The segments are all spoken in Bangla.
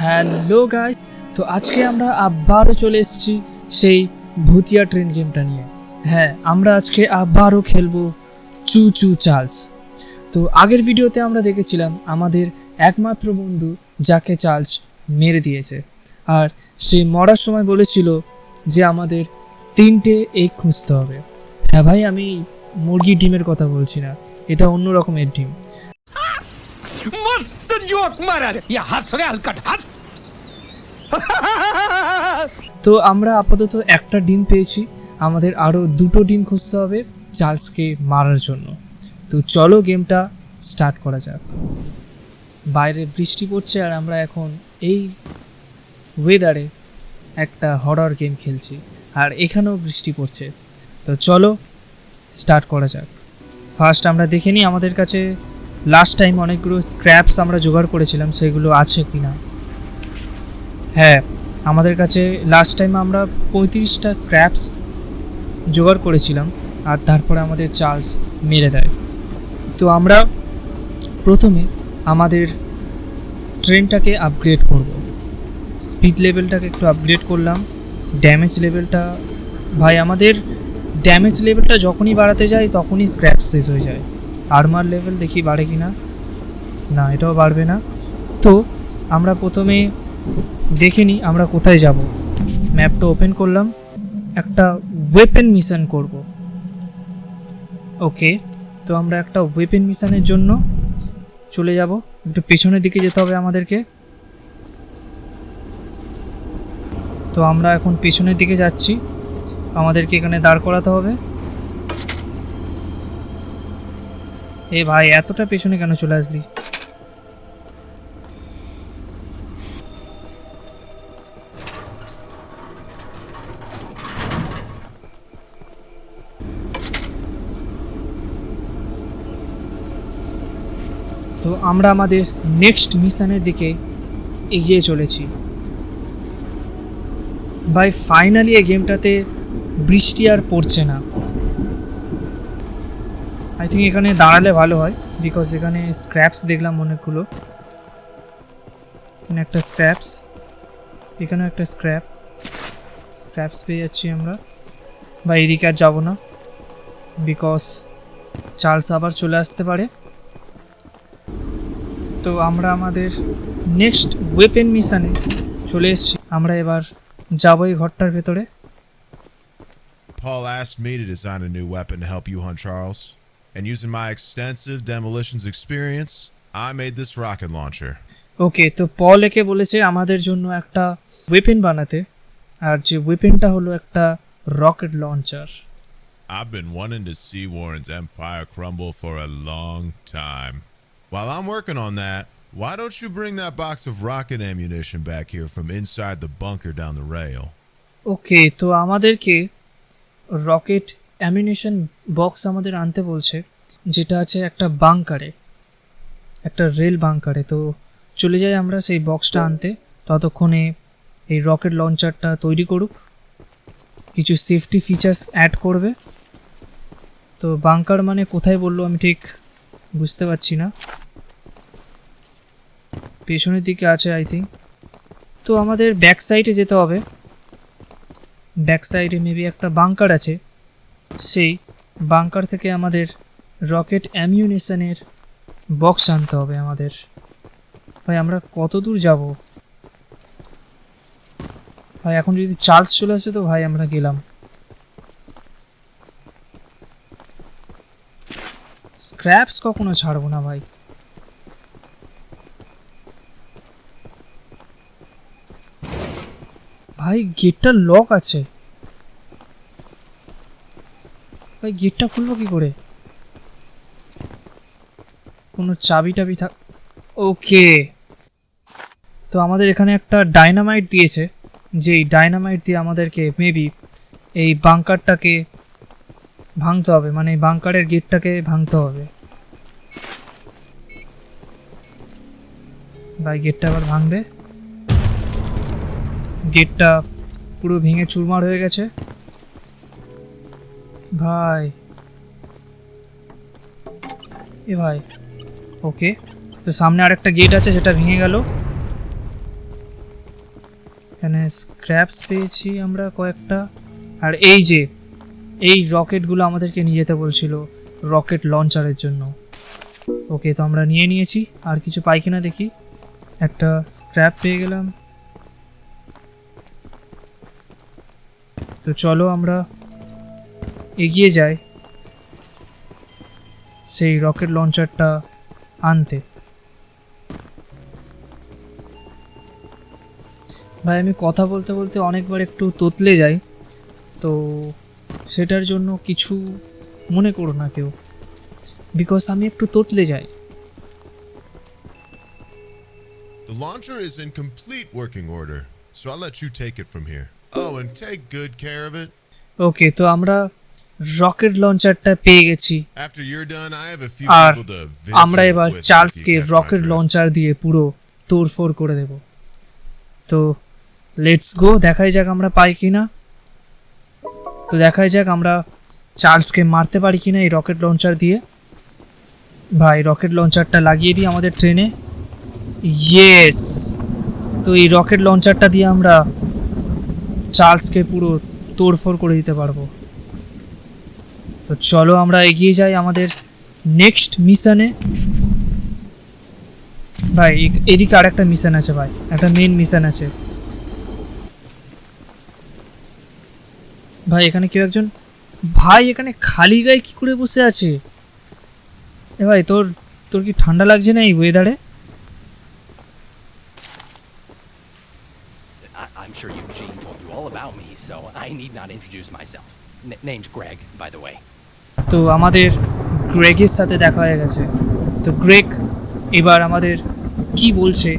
হ্যালো গাইস, তো আজকে আমরা আবারও চলে এসেছি সেই ভুতিয়া ট্রেন গেমটা নিয়ে। হ্যাঁ, আমরা আজকে আবারও খেলবো চু চু চার্লস। তো আগের ভিডিওতে আমরা দেখেছিলাম আমাদের একমাত্র বন্ধু যাকে চার্লস মেরে দিয়েছে, আর সে মরার সময় বলেছিল যে আমাদের 3টে এগ খুঁজতে হবে। হ্যাঁ ভাই, আমি মুরগির ডিমের কথা বলছি না, এটা অন্য রকমের ডিম। मस्त जोक मारा रे या हंस रे हलकट हंस তো আমরা আপাতত একটা ডিম পেয়েছি, আমাদের আরও 2টো ডিম খুঁজতে হবে চার্লসকে মারার জন্য। তো চলো গেমটা স্টার্ট করা যাক। বাইরে বৃষ্টি পড়ছে আর আমরা এখন এই ওয়েদারে একটা হরর গেম খেলছি, আর এখানেও বৃষ্টি পড়ছে। তো চলো স্টার্ট করা যাক। ফার্স্ট আমরা দেখে নিই আমাদের কাছে লাস্ট টাইম অনেকগুলো স্ক্র্যাপস আমরা জোগাড় করেছিলাম, সেগুলো আছে কি না। হ্যাঁ, আমাদের কাছে লাস্ট টাইম আমরা 35টা স্ক্র্যাপস জোগাড় করেছিলাম, আর তারপরে আমাদের চার্লস মেরে দেয়। তো আমরা প্রথমে আমাদের ট্রেনটাকে আপগ্রেড করব। স্পিড লেভেলটাকে একটু আপগ্রেড করলাম। ড্যামেজ লেভেলটা, ভাই আমাদের ড্যামেজ লেভেলটা যখনই বাড়াতে যাই তখনই স্ক্র্যাপস শেষ হয়ে যায়। আর্মার লেভেল দেখি বাড়ে কি না, না এটাও বাড়বে না। তো আমরা প্রথমে দেখে নিই আমরা কোথায় যাব। ম্যাপটা ওপেন করলাম, একটা ওয়েপেন মিশন করব। ওকে, তো আমরা একটা ওয়েপেন মিশনের জন্য চলে যাব। একটু পেছনের দিকে যেতে হবে আমাদেরকে। তো আমরা এখন পেছনের দিকে যাচ্ছি, আমাদেরকে এখানে দাঁড় করাতে হবে। এ ভাই, এতটা পেছনে কেন চলে আসলি? তো আমরা আমাদের নেক্সট মিশনের দিকে এগিয়ে চলেছি। ভাই ফাইনালি এই গেমটাতে বৃষ্টি আর পড়ছে না। আই থিঙ্ক এখানে দাঁড়ালে ভালো হয়, বিকজ এখানে স্ক্র্যাপস দেখলাম অনেকগুলো। এখানে একটা স্ক্র্যাপস, এখানেও একটা স্ক্র্যাপস পেয়ে যাচ্ছি আমরা। বা এদিকে আর যাবো না, বিকজ চার্লস আবার চলে আসতে পারে। তো আমরা আমাদের নেক্সট ওয়েপেন মিশনে চলে এসেছি। আমরা এবার যাবো এই ঘরটার ভেতরে। Paul asked me to design a new weapon to help you hunt Charles, and using my extensive demolitions experience, I made this rocket launcher. ওকে, তো পল একে বলেছে আমাদের জন্য একটা ওয়েপেন বানাতে, আর যে ওয়েপেনটা হলো একটা rocket launcher. I've been wanting to see Warren's empire crumble for a long time. While I'm working on that, why don't you bring that box of rocket ammunition back here from inside the bunker down the rail? ওকে, তো আমাদেরকে রকেট অ্যামিনেশন বক্স আমাদের আনতে বলছে, যেটা আছে একটা বাংকারে, একটা রেল বাংকারে। তো চলে যাই আমরা সেই বক্সটা আনতে। ততক্ষণে এই রকেট লঞ্চারটা তৈরি করুক, কিছু সেফটি ফিচার্স অ্যাড করবে। তো বাংকার মানে কোথায় বললো আমি ঠিক বুঝতে পারছি না। পেছনের দিকে আছে আই থিঙ্ক। তো আমাদের ব্যাক সাইডে যেতে হবে। ব্যাক সাইডে মেবি একটা বাংকার আছে, সেই বাংকার থেকে আমাদের রকেট অ্যামিউনিশনের বক্স আনতে হবে আমাদের। ভাই আমরা কত দূর যাব ভাই? এখন যদি চার্লস চলে আসে তো ভাই আমরা গেলাম। স্ক্র্যাপস কখনো ছাড়বো না ভাই। ভাই গেটটা লক আছে, ভাই গেটটা খুলবো কি করে? কোনো চাবি টাবি থাক। ওকে, তো আমাদের এখানে একটা ডাইনামাইট দিয়েছে, যেই ডাইনামাইট দিয়ে আমাদেরকে মেবি এই বাংকারটাকে ভাঙতে হবে, মানে বাংকারের গেটটাকে ভাঙতে হবে। ভাই গেটটা আবার ভাঙবে, গেটটা পুরো ভেঙে চুরমার হয়ে গেছে ভাই। এ ভাই, ওকে, তো সামনে আরেকটা গেট আছে, সেটা ভেঙে গেল। এখানে স্ক্র্যাপস পেয়েছি আমরা কয়েকটা। আর এই যে এই রকেটগুলো আমাদেরকে নিয়ে যেতে বলছিল রকেট লঞ্চারের জন্য। ওকে, তো আমরা নিয়ে নিয়েছি। আর কিছু পাই কিনা দেখি। একটা স্ক্র্যাপ পেয়ে গেলাম। তো চলো আমরা এগিয়ে যাই সেই রকেট লঞ্চারটা আনতে। ভাই আমি কথা বলতে বলতে অনেকবার একটু তোতলে যাই, তো সেটার জন্য কিছু মনে করো না কেউ, বিকজ আমি একটু তোতলে যাই। The launcher is in complete working order, so I'll let you take it from here. Oh, and take good care of it. ওকে, তো আমরা রকেট লঞ্চারটা পেয়ে গেছি। After you're done, I have a few R people to visit আমরা এবার with চার্লসকে if you catch my rocket drift. Launcher দিয়ে পুরো তোড়ফোড় করে দেব। তো লেটস গো, দেখাই যাক আমরা পাই কিনা। তো দেখাই যাক আমরা চার্লসকে মারতে পারি কিনা এই রকেট লঞ্চার দিয়ে। ভাই রকেট লঞ্চারটা লাগিয়ে দিই আমাদের ট্রেনে। ইয়েস, তো এই রকেট লঞ্চারটা দিয়ে আমরা চার্লসকে পুরো তোড়ফোড় করে দিতে পারবো। তো চলো আমরা এগিয়ে যাই আমাদের নেক্সট মিশনে। ভাই এদিকে আর একটা মিশন আছে, ভাই একটা মেন মিশন আছে। ভাই এখানে কেউ একজন, ভাই এখানে খালি গায়ে কি করে বসে আছে? এ ভাই তোর তোর কি ঠান্ডা লাগছে না এই ওয়েদারে? I'm sure Eugene told you all about me, so I need not introduce myself. Name's Greg, by the way. তো আমাদের গ্রেগের সাথে দেখা হয়ে গেছে। তো গ্রেগ এবার আমাদের কি বলছে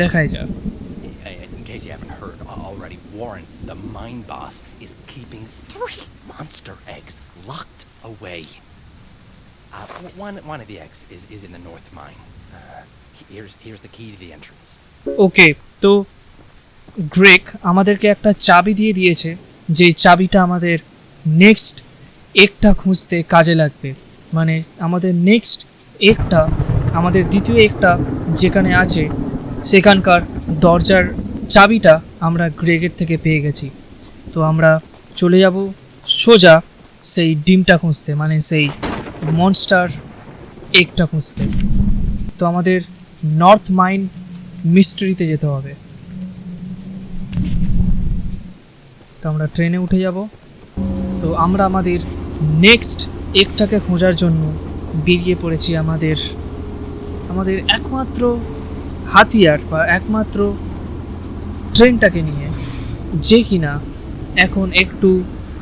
দেখাই যাক। In case you haven't heard already, Warren, the mine boss, is keeping 3 monster eggs locked away. One of the eggs is in the north mine. Here's the key to the entrance. ওকে, তো গ্রেগ আমাদেরকে একটা চাবি দিয়ে দিয়েছে, যে চাবিটা আমাদের নেক্সট একটা খুঁজতে কাজে লাগবে। মানে আমাদের নেক্সট একটা, আমাদের দ্বিতীয় একটা যেখানে আছে সেখানকার দরজার চাবিটা আমরা গ্রেগের থেকে পেয়ে গেছি। তো আমরা চলে যাব সোজা সেই ডিমটা খুঁজতে, মানে সেই মনস্টার এগটা খুঁজতে। তো আমাদের নর্থ মাইন মিস্ট্রিতে যেতে হবে। তো আমরা ট্রেনে উঠে যাব। তো আমরা আমাদের নেক্সট এগটাকে খোঁজার জন্য বেরিয়ে পড়েছি আমাদের একমাত্র হাতিয়ার বা একমাত্র ট্রেনটাকে নিয়ে, যে কিনা এখন একটু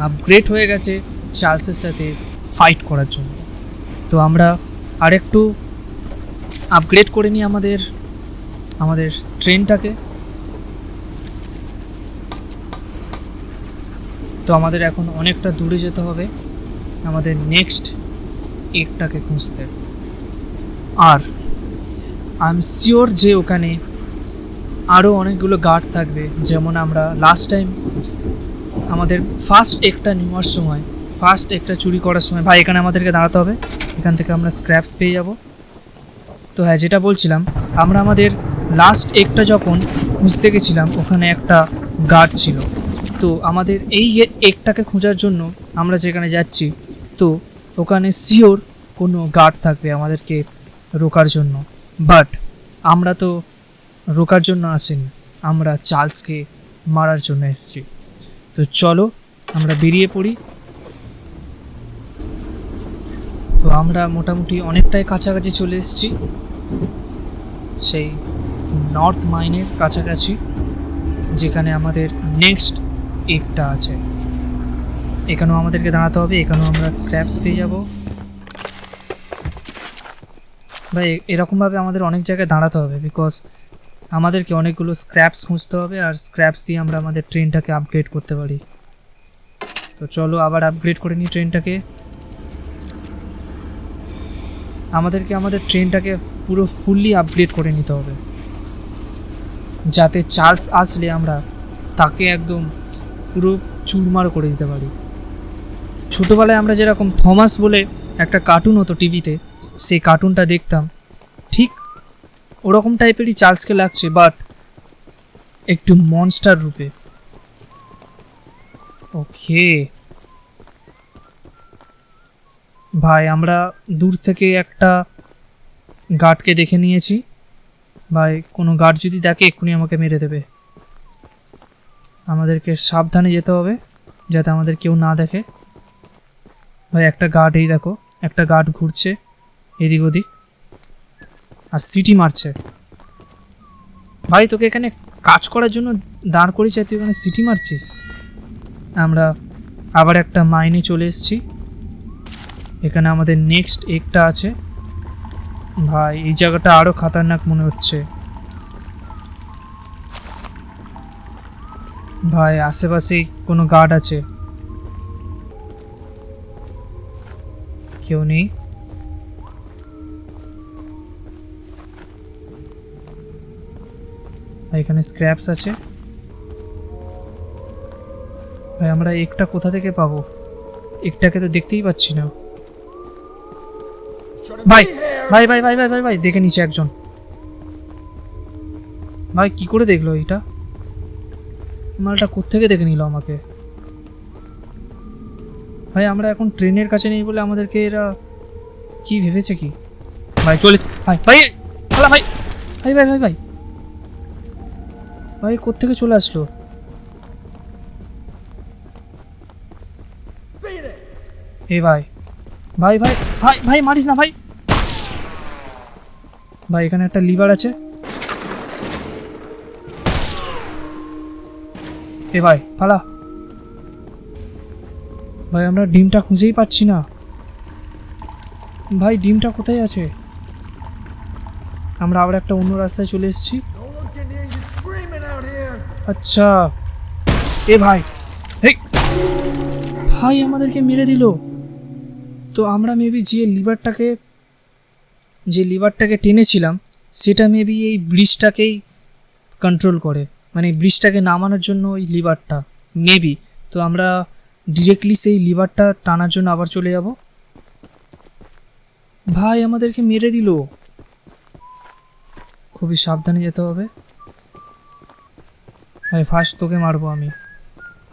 আপগ্রেড হয়ে গেছে চার্লসের সাথে ফাইট করার জন্য। তো আমরা আরেকটু আপগ্রেড করে নিই আমাদের ট্রেনটাকে। তো আমাদের এখন অনেকটা দূরে যেতে হবে আমাদের নেক্সট এগটাকে খুঁজতে। আর আই এম শিওর যে ওখানে আরও অনেকগুলো গার্ড থাকবে, যেমন আমরা লাস্ট টাইম আমাদের ফার্স্ট এগটা নেওয়ার সময়, ফার্স্ট এগটা চুরি করার সময়, ভাই এখানে আমাদেরকে দাঁড়াতে হবে, এখান থেকে আমরা স্ক্র্যাপস পেয়ে যাব। তো হ্যাঁ, যেটা বলছিলাম, আমরা আমাদের লাস্ট এগটা যখন খুঁজতে গেছিলাম ওখানে একটা গার্ড ছিল। তো আমাদের এই এগটাকে খোঁজার জন্য আমরা যেখানে যাচ্ছি, তো ওখানে শিওর কোনো গার্ড থাকবে আমাদেরকে রোকার জন্য। বাট আমরা তো রোকার জন্য আসিনি, আমরা চার্লসকে মারার জন্য এসেছি। তো চলো আমরা বেরিয়ে পড়ি। তো আমরা মোটামুটি অনেকটাই কাছাকাছি চলে এসেছি সেই নর্থ মাইনের কাছাকাছি, যেখানে আমাদের নেক্সট এগটা আছে। এখানেও আমাদেরকে দাঁড়াতে হবে, এখানেও আমরা স্ক্র্যাপস পেয়ে যাব। ভাই এরকমভাবে আমাদের অনেক জায়গায় দাঁড়াতে হবে, বিকজ আমাদেরকে অনেকগুলো স্ক্র্যাপস খুঁজতে হবে, আর স্ক্র্যাপস দিয়ে আমরা আমাদের ট্রেনটাকে আপগ্রেড করতে পারি। তো চলো আবার আপগ্রেড করে নিই ট্রেনটাকে। আমাদেরকে আমাদের ট্রেনটাকে পুরো ফুললি আপগ্রেড করে নিতে হবে, যাতে চার্লস আসলে আমরা তাকে একদম পুরো চুরমার করে দিতে পারি। ছোটোবেলায় আমরা যেরকম থমাস বলে একটা কার্টুন হতো টিভিতে, সেই কার্টুনটা দেখতাম, ঠিক ওরকম টাইপেরই চার্লসকে লাগছে। বাট একটু মনস্টার রূপে। ওকে ভাই, আমরা দূর থেকে একটা গার্ডকে দেখে নিয়েছি। ভাই কোনো গার্ড যদি দেখে এক্ষুনি আমাকে মেরে দেবে। আমাদেরকে সাবধানে যেতে হবে যাতে আমাদের কেউ না দেখে। ভাই একটা গার্ড, এই দেখো একটা গার্ড ঘুরছে এদিক ওদিক আর সিটি মারছে। ভাই তোকে এখানে কাজ করার জন্য দাঁড় করেছে, তুই এখানে সিটি মারছিস। আমরা আবার একটা মাইনে চলে এসেছি। এখানে আমাদের নেক্সট একটা আছে। ভাই এই জায়গাটা আরো খতরনাক মনে হচ্ছে। ভাই আশেপাশে কোনো গার্ড আছে? কেউ নেই। ভাই এখানে স্ক্র্যাপস আছে। ভাই আমরা একটা কোথা থেকে পাবো? একটাকে তো দেখতেই পাচ্ছি না। ভাই ভাই ভাই ভাই ভাই ভাই ভাই দেখে নিচ্ছে একজন। ভাই কি করে দেখলো এটা? মালটা কোত্থেকে দেখে নিল আমাকে? ভাই আমরা এখন ট্রেনের কাছে নেই বলে আমাদেরকে এরা কি ভেবেছে কি? ভাই চলিস ভাই ভাই ভাই ভাই ভাই ভাই ভাই ভাই ভাই কোত্থেকে চলে আসলো? এ ভাই ভাই ভাই ভাই ভাই মারিস না ভাই। ভাই এখানে একটা লিভার আছে। এ ভাই পালা। ভাই আমরা ডিমটা খুঁজেই পাচ্ছি না। ভাই ডিমটা কোথায় আছে? আমরা আবার একটা অন্য রাস্তায় চলে এসেছি। আচ্ছা এ ভাই এই ভাই আমাদেরকে মেরে দিল। তো আমরা মেবি যে লিভারটাকে টেনেছিলাম সেটা মেবি এই ব্রিজটাকেই কন্ট্রোল করে, মানে ব্রিজটাকে নামানোর জন্য ওই লিভারটা মেবি। তো আমরা ডিরেক্টলি সেই লিভারটা টানার জন্য আবার চলে যাব। ভাই আমাদেরকে মেরে দিল। খুবই সাবধানে যেতে হবে। ভাই ফার্স্ট তোকে মারবো আমি।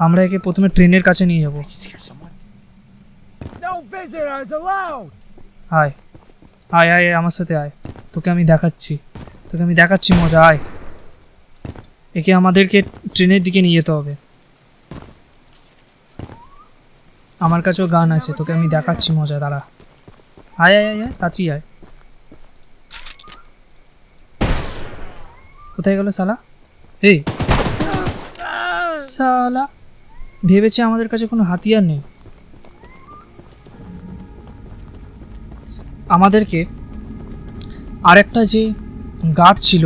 আমরা একে প্রথমে ট্রেনের কাছে নিয়ে যাব। No visitors allowed. আয় আয় আয় আয়, আমার সাথে আয়। তোকে আমি দেখাচ্ছি মজা। আয়, একে আমাদেরকে ট্রেনের দিকে নিয়ে যেতে হবে। আমার কাছেও গান আছে, তোকে আমি দেখাচ্ছি মজা। দাঁড়া, আয় আয় আয় আয় তাড়াতাড়ি আয়। কোথায় গেল শালা? এই শালা ভেবেছে আমাদের কাছে কোনো হাতিয়ার নেই। আমাদেরকে আরেকটা যে গার্ড ছিল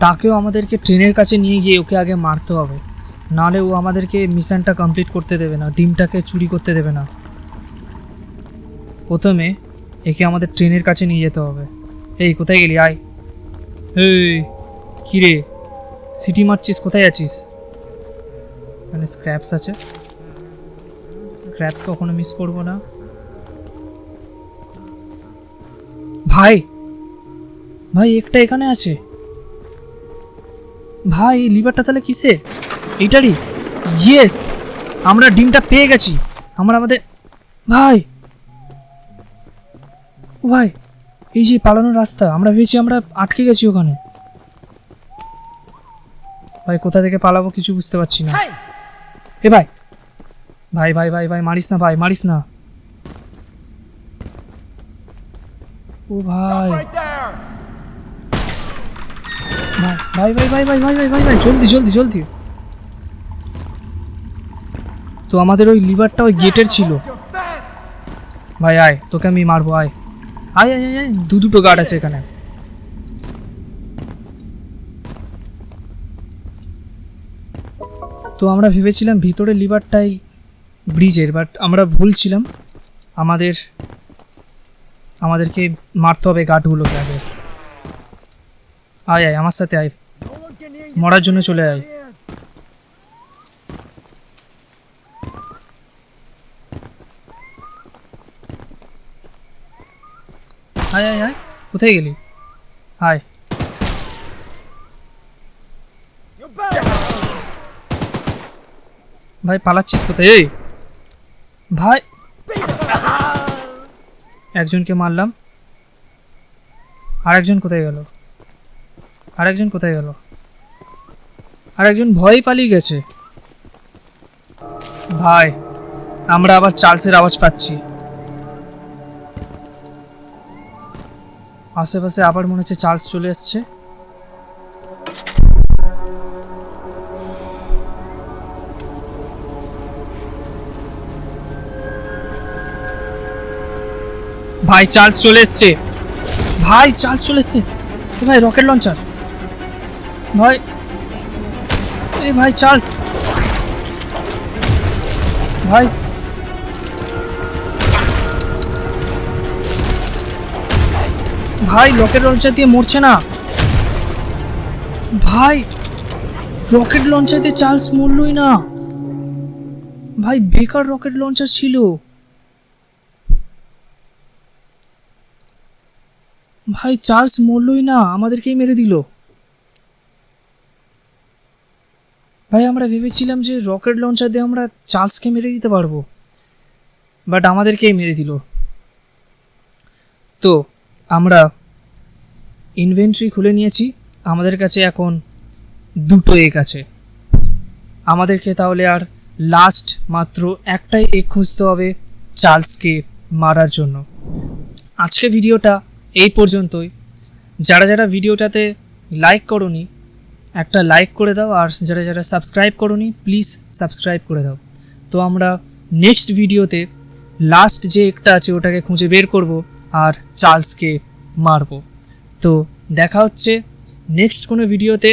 তাকেও আমাদেরকে ট্রেনের কাছে নিয়ে গিয়ে ওকে আগে মারতে হবে, নাহলে ও আমাদেরকে মিশনটা কমপ্লিট করতে দেবে না, ডিমটাকে চুরি করতে দেবে না। প্রথমে একে আমাদের ট্রেনের কাছে নিয়ে যেতে হবে। এই কোথায় গেলি? আয়। এই কী রে সিটি মারছিস? কোথায় আছিস? এখানে স্ক্র্যাপস আছে, স্ক্র্যাপস কখনো মিস করবো না। ভাই ভাই একটা এখানে আছে। ভাই এই লিভারটা তাহলে কিসের? এইটারই। ইয়েস, আমরা ডিমটা পেয়ে গেছি। আমাদের ভাই ও ভাই এই যে পালানোর রাস্তা, আমরা ভেবেছি আমরা আটকে গেছি ওখানে। ভাই কোথা থেকে পালাবো কিছু বুঝতে পারছি না। এ ভাই ভাই ভাই ভাই ভাই মারিস না ভাই, মারিস না। ও ভাই Right there. ভাই ভাই ভাই ভাই ভাই ভাই ভাই ভাই জলদি জলদি জলদি। তো আমাদের ওই লিভারটা ওই গেটের ছিল। Your fast. ভাই আয়, তোকে আমি মারবো। আয় আয় আয় আয়, দুটো গার্ড আছে এখানে। তো আমরা ভেবেছিলাম ভিতরে লিভারটাই ব্রিজের, বাট আমরা ভুল ছিলাম। আমাদেরকে মারতে হবে গার্ডগুলোকে আগে। আয় আয় আমার সাথে আয়, No one can hear you. মরার জন্য চলে আয়। Here. আয় আয় আয়, কোথায় গেলি? আয় You better ভাই পালাচ্ছিস কোথায়? এই ভাই, একজনকে মারলাম। আরেকজন কোথায় গেল? আরেকজন কোথায় গেল? আরেকজন ভয়ই পালিয়ে গেছে। ভাই, আমরা আবার চার্লসের আওয়াজ পাচ্ছি। আশেপাশে আবার মনে হচ্ছে চার্লস চলে এসছে। ভাই চার্লস চলে এসছে। ভাই চার্লস চলে এসছে। ভাই রকেট লঞ্চার। ভাই, এ ভাই চার্লস। ভাই, ভাই রকেট লঞ্চার দিয়ে মরছে না। ভাই রকেট লঞ্চার দিয়ে চার্লস মরলই না। ভাই বেকার রকেট লঞ্চার ছিল। ভাই চার্লস মরলই না, আমাদেরকেই মেরে দিল। ভাই আমরা ভেবেছিলাম যে রকেট লঞ্চার দিয়ে আমরা চার্লসকে মেরে দিতে পারবো, বাট আমাদেরকেই মেরে দিল। তো আমরা ইনভেন্টরি খুলে নিয়েছি। আমাদের কাছে এখন 2টো এগ আছে। আমাদেরকে তাহলে আর লাস্ট মাত্র একটাই এগ খুঁজতে হবে চার্লসকে মারার জন্য। আজকে ভিডিওটা এই পর্যন্তই। যারা যারা ভিডিওটাতে লাইক করোনি একটা লাইক করে দাও, আর যারা যারা সাবস্ক্রাইব করোনি প্লিজ সাবস্ক্রাইব করে দাও। তো আমরা নেক্সট ভিডিওতে লাস্ট যে একটা আছে ওটাকে খুঁজে বের করব আর চার্লসকে মারব। তো দেখা হচ্ছে নেক্সট কোনো ভিডিওতে।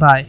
বাই।